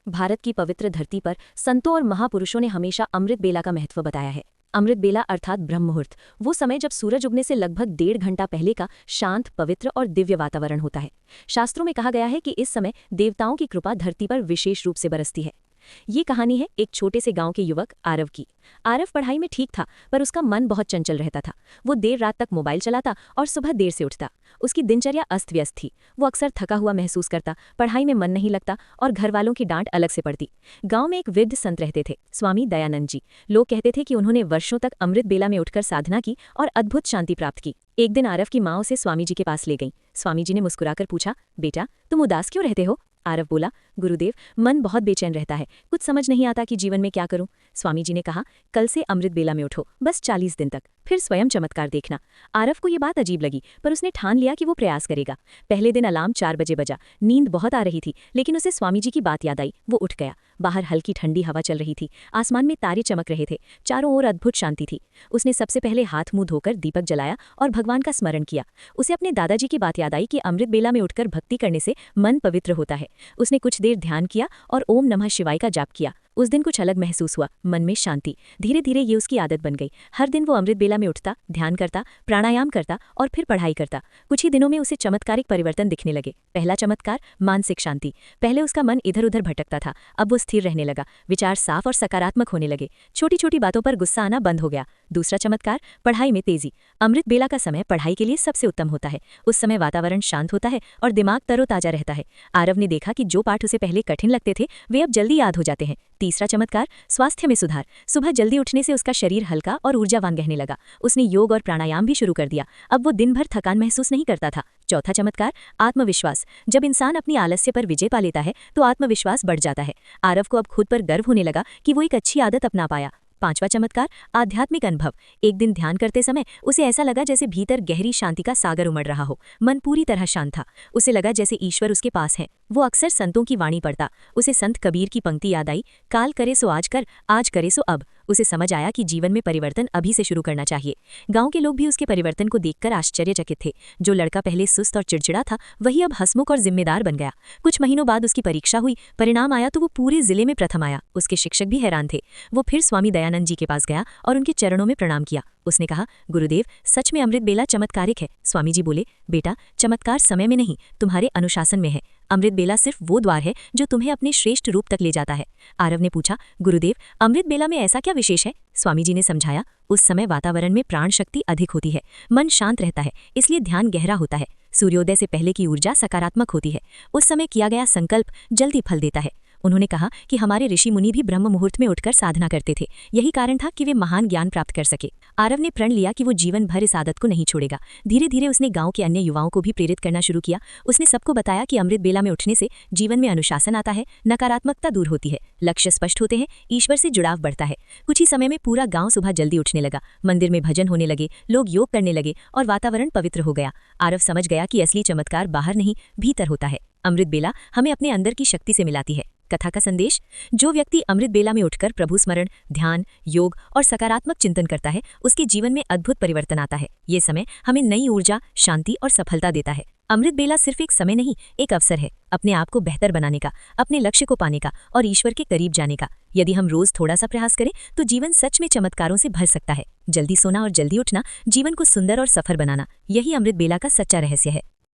भारत की पवित्र धरती पर संतों और महापुरुषों ने हमेशा अमृत बेला का महत्व बताया है। अमृत बेला अर्थात ब्रह्म मुहूर्त, वो समय जब सूरज उगने से लगभग 1.5 घंटा पहले का शांत, पवित्र और दिव्य वातावरण होता है। शास्त्रों में कहा गया है कि इस समय देवताओं की कृपा धरती पर विशेष रूप से बरसती है। ये कहानी है एक छोटे से गांव के युवक आरव की। आरव पढ़ाई में ठीक था, पर उसका मन बहुत चंचल रहता था। वो देर रात तक मोबाइल चलाता और सुबह देर से उठता। उसकी दिनचर्या अस्त व्यस्त थी। वो अक्सर थका हुआ महसूस करता, पढ़ाई में मन नहीं लगता और घर वालों की डांट अलग से पड़ती। गांव में एक वृद्ध संत रहते थे, स्वामी दयानंद जी। लोग कहते थे कि उन्होंने वर्षों तक अमृत बेला में उठकर साधना की और अद्भुत शांति प्राप्त की। एक दिन आरव की माँ उसे स्वामी जी के पास ले गई। स्वामी जी ने मुस्कुराकर पूछा, बेटा तुम उदास क्यों रहते हो? आरव बोला, गुरुदेव मन बहुत बेचैन रहता है, कुछ समझ नहीं आता कि जीवन में क्या करूं। स्वामी जी ने कहा, कल से अमृत बेला में उठो, बस 40 दिन तक, फिर स्वयं चमत्कार देखना। आरव को ये बात अजीब लगी, पर उसने ठान लिया कि वो प्रयास करेगा। पहले दिन अलार्म 4 बजे बजा। नींद बहुत आ रही थी, लेकिन उसे स्वामी जी की बात याद आई। वो उठ गया। बाहर हल्की ठंडी हवा चल रही थी, आसमान में तारे चमक रहे थे, चारों ओर अद्भुत शांति थी। उसने सबसे पहले हाथ मुंह धोकर दीपक जलाया और भगवान का स्मरण किया। उसे अपने दादाजी की बात याद आई कि अमृत बेला में उठकर भक्ति करने से मन पवित्र होता है। उसने कुछ देर ध्यान किया और ओम नमः शिवाय का जाप किया। उस दिन कुछ अलग महसूस हुआ, मन में शांति। धीरे धीरे ये उसकी आदत बन गई। हर दिन वो अमृत बेला में उठता, ध्यान करता, प्राणायाम करता और फिर पढ़ाई करता। कुछ ही दिनों में उसे चमत्कारिक परिवर्तन दिखने लगे। पहला चमत्कार, मानसिक शांति। पहले उसका मन इधर उधर भटकता था, अब वो स्थिर रहने लगा। विचार साफ और सकारात्मक होने लगे। छोटी छोटी बातों पर गुस्सा आना बंद हो गया। दूसरा चमत्कार, पढ़ाई में तेजी। अमृत बेला का समय पढ़ाई के लिए सबसे उत्तम होता है। उस समय वातावरण शांत होता है और दिमाग तरोताजा रहता है। आरव ने देखा कि जो पाठ उसे पहले कठिन लगते थे वे अब जल्दी याद हो जाते हैं। तीसरा चमत्कार, स्वास्थ्य में सुधार। सुबह जल्दी उठने से उसका शरीर हल्का और ऊर्जावान रहने लगा। उसने योग और प्राणायाम भी शुरू कर दिया। अब वो दिन भर थकान महसूस नहीं करता था। चौथा चमत्कार, आत्मविश्वास। जब इंसान अपनी आलस्य पर विजय पा लेता है तो आत्मविश्वास बढ़ जाता है। आरव को अब खुद पर गर्व होने लगा कि वो एक अच्छी आदत अपना पाया। पांचवा चमत्कार, आध्यात्मिक अनुभव। एक दिन ध्यान करते समय उसे ऐसा लगा जैसे भीतर गहरी शांति का सागर उमड़ रहा हो। मन पूरी तरह शांत था। उसे लगा जैसे ईश्वर उसके पास है। वो अक्सर संतों की वाणी पढ़ता। उसे संत कबीर की पंक्ति याद आई, काल करे सो आज कर, आज करे सो अब। उसे समझ आया कि जीवन में परिवर्तन अभी से शुरू करना चाहिए। गांव के लोग भी उसके परिवर्तन को देखकर आश्चर्यचकित थे। जो लड़का पहले सुस्त और चिड़चिड़ा था वही अब हंसमुख और जिम्मेदार बन गया। कुछ महीनों बाद उसकी परीक्षा हुई, परिणाम आया तो वो पूरे जिले में प्रथम आया। उसके शिक्षक भी हैरान थे। वो फिर स्वामी दयानंद जी के पास गया और उनके चरणों में प्रणाम किया। उसने कहा, गुरुदेव सच में अमृत बेला चमत्कारिक है। स्वामी जी बोले, बेटा चमत्कार समय में नहीं, तुम्हारे अनुशासन में है। अमृत बेला सिर्फ वो द्वार है जो तुम्हें अपने श्रेष्ठ रूप तक ले जाता है। आरव ने पूछा, गुरुदेव अमृत बेला में ऐसा क्या विशेष है? स्वामी जी ने समझाया, उस समय वातावरण में प्राण शक्ति अधिक होती है, मन शांत रहता है, इसलिए ध्यान गहरा होता है। सूर्योदय से पहले की ऊर्जा सकारात्मक होती है। उस समय किया गया संकल्प जल्दी फल देता है। उन्होंने कहा कि हमारे ऋषि मुनि भी ब्रह्म मुहूर्त में उठकर साधना करते थे। यही कारण था कि वे महान ज्ञान प्राप्त कर सके। आरव ने प्रण लिया कि वो जीवन भर इस आदत को नहीं छोड़ेगा। धीरे धीरे उसने गांव के अन्य युवाओं को भी प्रेरित करना शुरू किया। उसने सबको बताया कि अमृत बेला में उठने से जीवन में अनुशासन आता है, नकारात्मकता दूर होती है, लक्ष्य स्पष्ट होते हैं, ईश्वर से जुड़ाव बढ़ता है। कुछ ही समय में पूरा गांव सुबह जल्दी उठने लगा। मंदिर में भजन होने लगे, लोग योग करने लगे और वातावरण पवित्र हो गया। आरव समझ गया कि असली चमत्कार बाहर नहीं, भीतर होता है। अमृत बेला हमें अपने अंदर की शक्ति से मिलाती है। कथा का संदेश, जो व्यक्ति अमृत बेला में उठकर प्रभु स्मरण, ध्यान, योग और सकारात्मक चिंतन करता है उसके जीवन में अद्भुत परिवर्तन आता है। ये समय हमें नई ऊर्जा, शांति और सफलता देता है। अमृत बेला सिर्फ एक समय नहीं, एक अवसर है अपने आप को बेहतर बनाने का, अपने लक्ष्य को पाने का और ईश्वर के करीब जाने का। यदि हम रोज थोड़ा सा प्रयास करें तो जीवन सच में चमत्कारों से भर सकता है। जल्दी सोना और जल्दी उठना, जीवन को सुंदर और सफल बनाना, यही अमृत बेला का सच्चा रहस्य है।